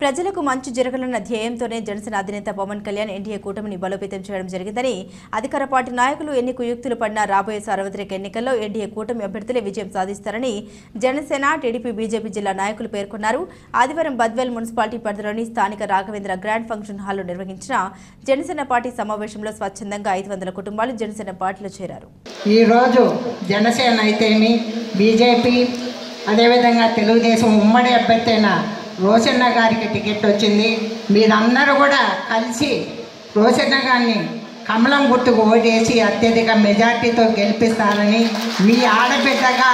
ప్రజలకు మంచి జరగాలన్న ధ్యేయంతోనే జనసేన అధినేత పవన్ కళ్యాణ్ ఎన్డీఏ కూటమిని బలోపేతం చేయడం జరిగిందని అధికార పార్టీ నాయకులు ఎన్ని కుయుక్తులు పడినా రాబోయే సార్వత్రిక ఎన్నికల్లో ఎన్డీఏ కూటమి అభ్యర్థులే విజయం సాధిస్తారని జనసేన టీడీపీ బీజేపీ జిల్లా నాయకులు పేర్కొన్నారు. ఆదివారం బద్వేల్ మున్సిపాలిటీ పరిధిలోని స్థానిక రాఘవేంద్ర గ్రాండ్ ఫంక్షన్ హాల్లో నిర్వహించిన జనసేన పార్టీ సమావేశంలో స్వచ్ఛందంగా 500 కుటుంబాలు జనసేన పార్టీలో చేరారు. ఈ రోజు జనసేన అయితేమి బీజేపీ అదేవిధంగా తెలుగుదేశం ఉమ్మడి అభ్యర్థి అయిన రోషన్న గారికి టికెట్ వచ్చింది. మీరందరూ కూడా కలిసి రోషన్న గారిని కమలం గుర్తుకు ఓటేసి అత్యధిక మెజార్టీతో గెలిపిస్తారని మీ ఆడబిడ్డగా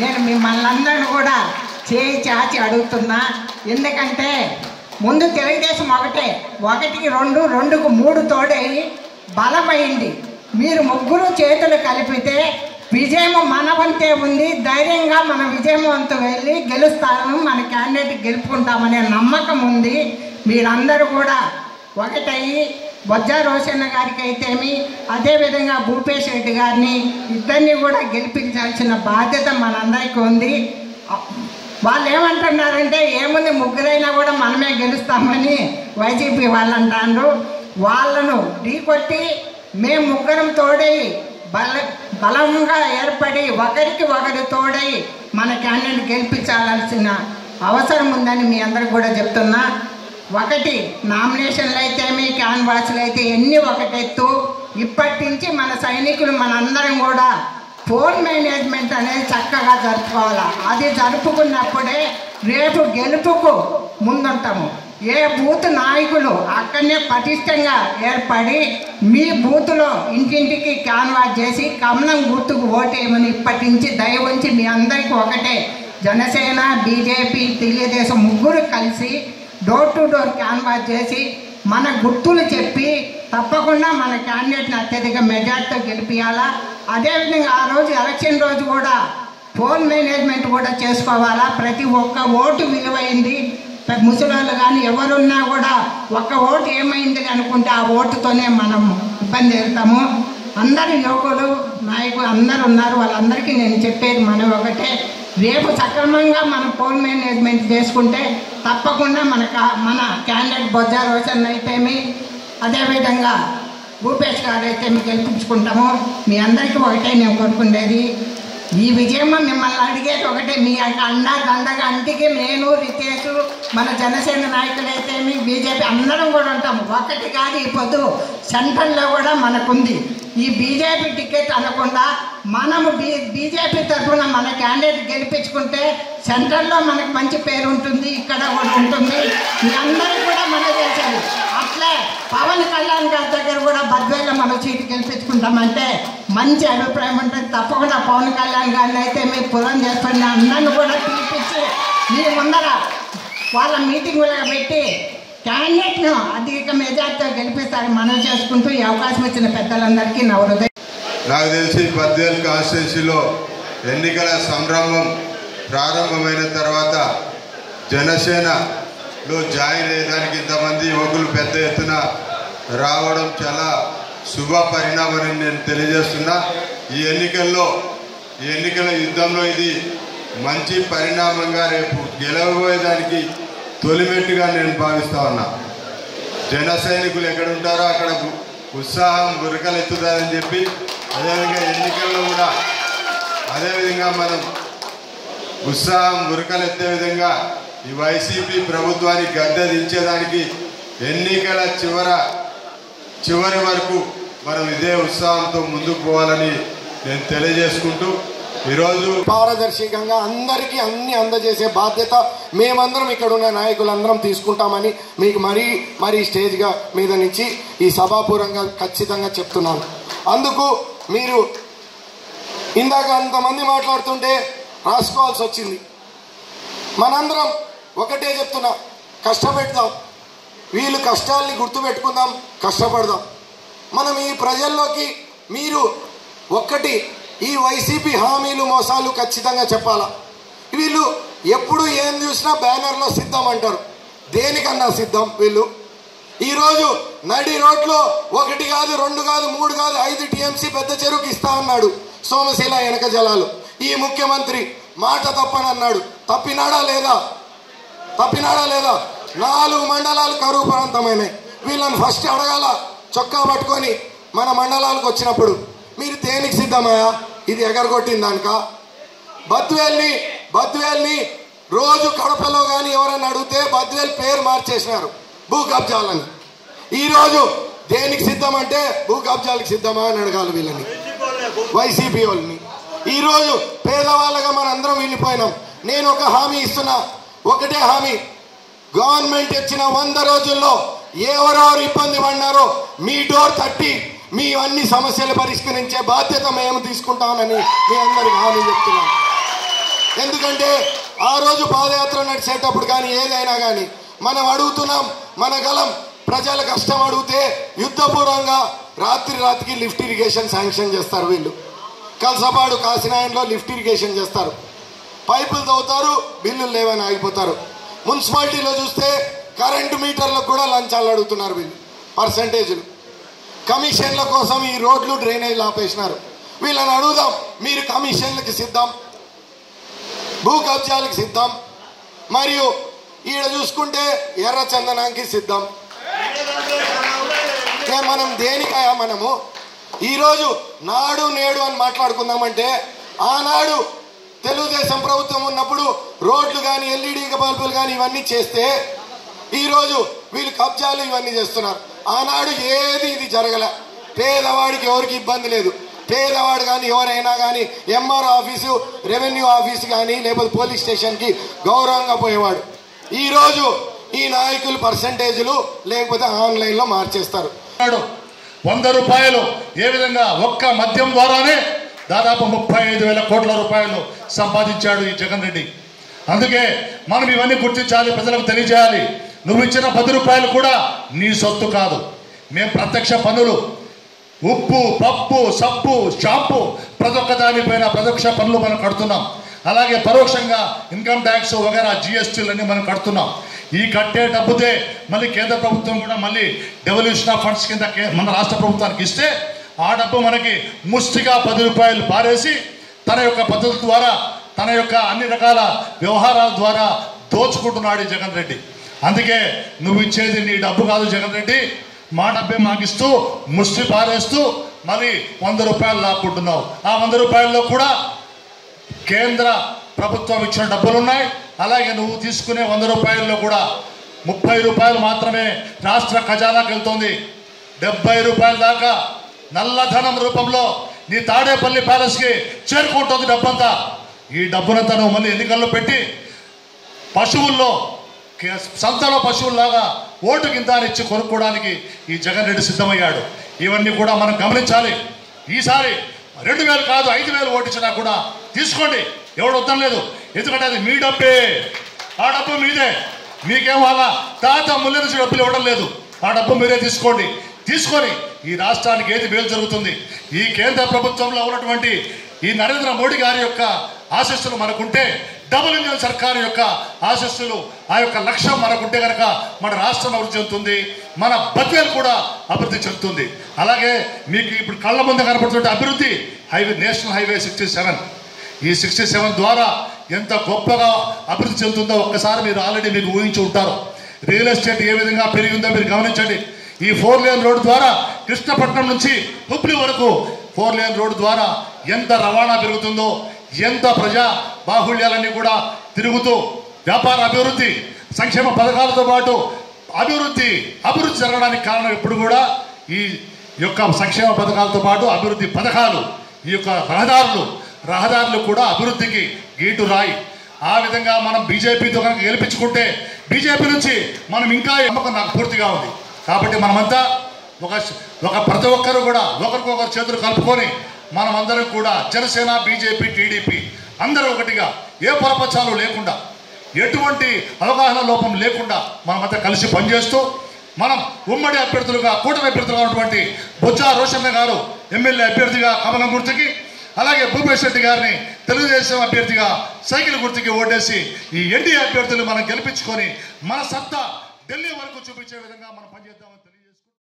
నేను మిమ్మల్ని అందరిని కూడా చేయి చాచి అడుగుతున్నా. ఎందుకంటే ముందు తెలుగుదేశం 1కి 2, 2కు 3 తోడై బలమైంది. మీరు ముగ్గురు చేతులు కలిపితే విజయం మన వంతే ఉంది. ధైర్యంగా మన విజయవంతం వెళ్ళి గెలుస్తాము, మన క్యాండిడేట్ గెలుపుకుంటామనే నమ్మకం ఉంది. మీరందరూ కూడా ఒకటయ్యి బొజ్జ రోషన్న గారికి అయితేమి అదేవిధంగా భూపేష్ రెడ్డి గారిని ఇద్దరిని కూడా గెలిపించాల్సిన బాధ్యత మనందరికీ ఉంది. వాళ్ళు ఏమంటున్నారంటే ఏముంది ముగ్గురైనా కూడా మనమే గెలుస్తామని వైసీపీ వాళ్ళు అంటారు. వాళ్ళను ఢీకొట్టి మేము ముగ్గురం తోడై బలంగా ఏర్పడి ఒకరికి ఒకరు తోడై మన క్యాండిడేట్ గెలిపించాల్సిన అవసరం ఉందని మీ అందరికి కూడా చెప్తున్నా. ఒకటి నామినేషన్లు అయితేమి క్యాన్వాస్లు అయితే ఎన్ని ఒకటెత్తు. ఇప్పటి నుంచి మన సైనికులు మనందరం కూడా ఫోన్ మేనేజ్మెంట్ అనేది చక్కగా జరుపుకోవాలి. అది జరుపుకున్నప్పుడే రేపు గెలుపుకు ముందుంటాము. ఏ బూత్ నాయకులు అక్కడనే పటిష్టంగా ఏర్పడి మీ బూత్లో ఇంటింటికి క్యాన్వాస్ చేసి కమలం గుర్తుకు ఓటేయమని ఇప్పటి నుంచి దయ ఉంచి మీ అందరికీ ఒకటే జనసేన బీజేపీ తెలుగుదేశం ముగ్గురు కలిసి డోర్ టు డోర్ క్యాన్వాస్ చేసి మన గుర్తులు చెప్పి తప్పకుండా మన క్యాండిడేట్ని అత్యధిక మెజార్టీతో గెలిపించాలా. అదేవిధంగా ఆ రోజు ఎలక్షన్ రోజు కూడా ఫోన్ మేనేజ్మెంట్ కూడా చేసుకోవాలా. ప్రతి ఒక్క ఓటు విలువైంది. ముసలోళ్ళు కానీ ఎవరున్నా కూడా ఒక్క ఓటు ఏమైంది అనుకుంటే ఆ ఓటుతోనే మనం ఇబ్బంది వెళ్తాము. అందరు యువకులు నాయకులు అందరు ఉన్నారు. వాళ్ళందరికీ నేను చెప్పేది మనం ఒకటే, రేపు సక్రమంగా మనం ఫోన్ మేనేజ్మెంట్ చేసుకుంటే తప్పకుండా మన క్యాండిడేట్ బొజ్జ రోషన్ అయితేమి అదేవిధంగా భూపేష్ గారు అయితే మీకు గెలిపించుకుంటాము. మీ అందరికీ ఒకటే నేను కోరుకునేది, ఈ విజయం మిమ్మల్ని అడిగేది ఒకటే, మీ అండ దండగా అంటికి నేను రితేష్ మన జనసేన నాయకులు అయితేమి బీజేపీ అందరం కూడా ఉంటాము. ఒకటి కాదు, ఈ పొద్దు సెంట్రల్లో కూడా మనకుంది. ఈ బీజేపీ టికెట్ అనకుండా మనము బీజేపీ తరఫున మన క్యాండిడేట్ గెలిపించుకుంటే సెంట్రల్లో మనకు మంచి పేరు ఉంటుంది, ఇక్కడ కూడా ఉంటుంది. మీ అందరికీ కూడా మనం చేసేది అట్లే పవన్ కళ్యాణ్ గారి దగ్గర కూడా బద్వేలో మనం సీటు గెలిపించుకుంటామంటే మంచి అభిప్రాయం ఉంటుంది. తప్పకుండా పవన్ కళ్యాణ్ గారిని అయితే మీరు పురం చేసుకుని అందరిని కూడా పిలిపించి మీ ముందర వాళ్ళ మీటింగులుగా పెట్టి క్యాండిడేట్ను అధిక మెజార్టీతో గెలిపిస్తారని మనం చేసుకుంటూ ఈ అవకాశం ఇచ్చిన పెద్దలందరికీ నా హృదయం. నాకు తెలిసి బద్వేల్ కాన్స్టిట్యున్సీలో ఎన్నికల సంగ్రామం ప్రారంభమైన తర్వాత జనసేనలో జాయిన్ అయ్యేదానికి ఇంతమంది యువకులు పెద్ద ఎత్తున రావడం చాలా శుభ పరిణామం నేను తెలియజేస్తున్నా. ఈ ఎన్నికల యుద్ధంలో ఇది మంచి పరిణామంగా రేపు గెలవబోయేదానికి తొలిమెట్టుగా నేను భావిస్తా ఉన్నా. జన సైనికులు ఎక్కడ ఉంటారో అక్కడ ఉత్సాహం గురకలెత్తుతుందని చెప్పి అదేవిధంగా ఎన్నికల్లో కూడా అదేవిధంగా మనం ఉత్సాహం గురకలెత్తే విధంగా ఈ వైసీపీ ప్రభుత్వాన్ని గద్దె దించేదానికి ఎన్నికల చివరి వరకు మనం ఇదే ఉత్సాహంతో ముందుకు పోవాలని నేను తెలియజేసుకుంటూ ఈరోజు పారదర్శకంగా అందరికీ అన్ని అందజేసే బాధ్యత మేమందరం ఇక్కడ ఉన్న నాయకులందరం తీసుకుంటామని మీకు మరీ స్టేజ్గా మీద నుంచి ఈ సభాపూర్వంగా ఖచ్చితంగా చెప్తున్నాను. అందుకు మీరు ఇందాక అంతమంది మాట్లాడుతుంటే రాసుకోవాల్సి వచ్చింది. మనందరం ఒకటే చెప్తున్నా, కష్టపెడదాం, వీళ్ళు కష్టాల్ని గుర్తుపెట్టుకుందాం, కష్టపడదాం. మనం ఈ ప్రజల్లోకి మీరు ఒక్కటి ఈ వైసీపీ హామీలు మోసాలు ఖచ్చితంగా చెప్పాలా. వీళ్ళు ఎప్పుడు ఏం చూసినా బ్యానర్లో సిద్ధం అంటారు. దేనికన్నా సిద్ధం వీళ్ళు. ఈరోజు నడి రోడ్లో 1 కాదు 2 కాదు 3 కాదు 5 టీఎంసీ పెద్ద చెరువుకి ఇస్తా అన్నాడు సోమశీల వెనక జలాలు. ఈ ముఖ్యమంత్రి మాట తప్పనన్నాడు. తప్పినాడా లేదా? 4 మండలాలు కరువు ప్రాంతమైనాయి. వీళ్ళని ఫస్ట్ అడగాల, చొక్కా పట్టుకొని మన మండలాలకు వచ్చినప్పుడు మీరు దేనికి సిద్ధమయ్యా? ఇది ఎగరగొట్టిందానిక? బద్వేల్ని రోజు కడపలో కానీ ఎవరైనా అడిగితే బద్వేల్ పేరు మార్చేసినారు భూ కబ్జాలని. ఈరోజు దేనికి సిద్ధమంటే భూ కబ్జాలకు సిద్ధమా అని అడగాలి వీళ్ళని, వైసీపీ వాళ్ళని. ఈరోజు పేదవాళ్ళగా మన అందరం వెళ్ళిపోయినాం. నేను ఒక హామీ ఇస్తున్నా, ఒకటే హామీ, గవర్నమెంట్ ఇచ్చిన 100 రోజుల్లో ఎవరెవరు ఇబ్బంది పడినారో మీ డోర్ తట్టి మీ అన్ని సమస్యలు పరిష్కరించే బాధ్యత మేము తీసుకుంటామని మీ అందరికి హామీ చెప్తున్నాం. ఎందుకంటే ఆ రోజు పాదయాత్ర నడిచేటప్పుడు కానీ ఏదైనా కానీ మనం అడుగుతున్నాం, మన గలం ప్రజల కష్టం అడిగితే యుద్ధపూర్వంగా రాత్రికి లిఫ్ట్ ఇరిగేషన్ శాంక్షన్ చేస్తారు వీళ్ళు. కల్సపాడు కాశీనాయన్లో లిఫ్ట్ ఇరిగేషన్ చేస్తారు, పైపులు తవ్వుతారు, బిల్లులు లేవని ఆగిపోతారు. మున్సిపాలిటీలో చూస్తే కరెంటు మీటర్లకు కూడా లంచాలు అడుగుతున్నారు వీళ్ళు, పర్సంటేజీలు. కమిషన్ల కోసం ఈ రోడ్లు డ్రైనేజీలు ఆపేసినారు. వీళ్ళని అడుగుదాం, మీరు కమిషన్లకి సిద్ధం, భూ కబ్జాలకు సిద్ధం, మరియు ఈడ చూసుకుంటే ఎర్ర చందనానికి సిద్ధం. మనం దేనికయా? మనము ఈరోజు నాడు నేడు అని మాట్లాడుకుందామంటే ఆనాడు తెలుగుదేశం ప్రభుత్వం ఉన్నప్పుడు రోడ్లు కానీ ఎల్ఈడి బల్బులు కానీ ఇవన్నీ చేస్తే ఈరోజు వీళ్ళు కబ్జాలు ఇవన్నీ చేస్తున్నారు. ఆనాడు ఏది ఇది జరగలే, పేదవాడికి ఎవరికి ఇబ్బంది లేదు. పేదవాడు కానీ ఎవరైనా కానీ ఎంఆర్ఓ ఆఫీసు, రెవెన్యూ ఆఫీసు కానీ లేకపోతే పోలీస్ స్టేషన్కి గౌరవంగా పోయేవాడు. ఈరోజు ఈ నాయకులు పర్సంటేజీలు లేకపోతే ఆన్లైన్లో మార్చేస్తారు. 100 రూపాయలు ఏ విధంగా ఒక్క మద్యం ద్వారానే దాదాపు 35,000 కోట్ల రూపాయలు సంపాదించాడు ఈ జగన్ రెడ్డి. అందుకే మనం ఇవన్నీ గుర్తించాలి, ప్రజలకు తెలియజేయాలి. నువ్వు ఇచ్చిన 10 రూపాయలు కూడా నీ సొత్తు కాదు. మేము ప్రత్యక్ష పన్నులు, ఉప్పు, పప్పు, సబ్బు, షాంపూ, ప్రతి ఒక్క దానిపైన ప్రత్యక్ష పన్నులు మనం కడుతున్నాం. అలాగే పరోక్షంగా ఇన్కమ్ ట్యాక్స్ వగైరా జిఎస్టీలన్నీ మనం కడుతున్నాం. ఈ కట్టే డబ్బుతే మళ్ళీ కేంద్ర ప్రభుత్వం కూడా మళ్ళీ డెవల్యూషన్ ఆఫ్ ఫండ్స్ కింద మన రాష్ట్ర ప్రభుత్వానికి ఇస్తే ఆ డబ్బు మనకి ముష్టిగా 10 రూపాయలు పారేసి తన యొక్క పద్ధతుల ద్వారా, తన యొక్క అన్ని రకాల వ్యవహారాల ద్వారా దోచుకుంటున్నాడు ఈ జగన్ రెడ్డి. అందుకే నువ్వు ఇచ్చేది నీ డబ్బు కాదు జగన్ రెడ్డి, మా డబ్బే మాకిస్తూ ముష్టి పారేస్తూ మళ్ళీ 100 రూపాయలు లాక్కుంటున్నావు. ఆ 100 రూపాయల్లో కూడా కేంద్ర ప్రభుత్వం ఇచ్చిన డబ్బులు ఉన్నాయి. అలాగే నువ్వు తీసుకునే 100 రూపాయల్లో కూడా 30 రూపాయలు మాత్రమే రాష్ట్ర ఖజానాకి వెళ్తుంది. 70 రూపాయల దాకా నల్లధనం రూపంలో నీ తాడేపల్లి ప్యాలెస్కి చేరుకుంటుంది డబ్బంతా. ఈ డబ్బునంతా నువ్వు మళ్ళీ ఎన్నికల్లో పెట్టి పశువుల్లో, సంతలో పశువుల్లాగా ఓటు కింద ఇచ్చి కొనుక్కోవడానికి ఈ జగన్ రెడ్డి సిద్ధమయ్యాడు. ఇవన్నీ కూడా మనం గమనించాలి. ఈసారి 2,000 కాదు 5,000 ఓటు ఇచ్చినా కూడా తీసుకోండి, ఎవడు వద్దం లేదు. ఎందుకంటే అది మీ డబ్బే, ఆ డబ్బు మీదే. మీకేం వాళ్ళ తాత ముళ్ళ నుంచి డబ్బులు ఇవ్వడం లేదు. ఆ డబ్బు మీరే తీసుకోండి. తీసుకొని ఈ రాష్ట్రానికి ఏది మేలు జరుగుతుంది, ఈ కేంద్ర ప్రభుత్వంలో ఉన్నటువంటి ఈ నరేంద్ర మోడీ గారి యొక్క ఆశీస్సులు మనకుంటే, డబుల్ ఇంజన్ సర్కారు యొక్క ఆశీస్సులు, ఆ యొక్క లక్ష్యం మనకుంటే కనుక మన రాష్ట్రం అభివృద్ధి చెందుతుంది, మన బద్వేలు కూడా అభివృద్ధి చెందుతుంది. అలాగే మీకు ఇప్పుడు కళ్ళ ముందు కనపడుతుంటే అభివృద్ధి నేషనల్ హైవే 67, ఈ 67 ద్వారా ఎంత గొప్పగా అభివృద్ధి చెందుతుందో ఒక్కసారి మీరు ఆల్రెడీ మీకు ఊహించి ఉంటారు. రియల్ ఎస్టేట్ ఏ విధంగా పెరిగిందో మీరు గమనించండి. ఈ 4 లేన్ రోడ్డు ద్వారా కృష్ణపట్నం నుంచి హుబ్లీ వరకు 4 లేన్ రోడ్డు ద్వారా ఎంత రవాణా పెరుగుతుందో, ఎంత ప్రజా బాహుళ్యాలన్నీ కూడా తిరుగుతూ వ్యాపార అభివృద్ధి, సంక్షేమ పథకాలతో పాటు అభివృద్ధి జరగడానికి కారణం ఎప్పుడు కూడా ఈ యొక్క సంక్షేమ పథకాలతో పాటు అభివృద్ధి పథకాలు, ఈ యొక్క రహదారులు కూడా అభివృద్ధికి గీటు రాయి. ఆ విధంగా మనం బీజేపీతో కనుక గెలిపించుకుంటే బీజేపీ నుంచి మనం ఇంకా నమ్మకం నాకు పూర్తిగా ఉంది. కాబట్టి మనమంతా ఒక ప్రతి ఒక్కరు కూడా ఒకరికొకరు చేతులు కలుపుకొని మనమందరం కూడా జనసేన, బీజేపీ, టీడీపీ అందరూ ఒకటిగా ఏ పొరపచ్చాలు లేకుండా, ఎటువంటి అవగాహన లోపం లేకుండా మనమంతా కలిసి పనిచేస్తూ మనం ఉమ్మడి అభ్యర్థులుగా, కూటమి అభ్యర్థులుగా ఉన్నటువంటి బొజ్జా రోషన్న గారు ఎమ్మెల్యే అభ్యర్థిగా కమలం గుర్తుకి, అలాగే భూపేష్ రెడ్డి గారిని తెలుగుదేశం అభ్యర్థిగా సైకిల్ గుర్తుకి ఓటేసి ఈ ఎన్డీఏ అభ్యర్థులు మనం గెలిపించుకొని మన సత్తా ఢిల్లీ వరకు చూపించే విధంగా మనం పనిచేద్దాం.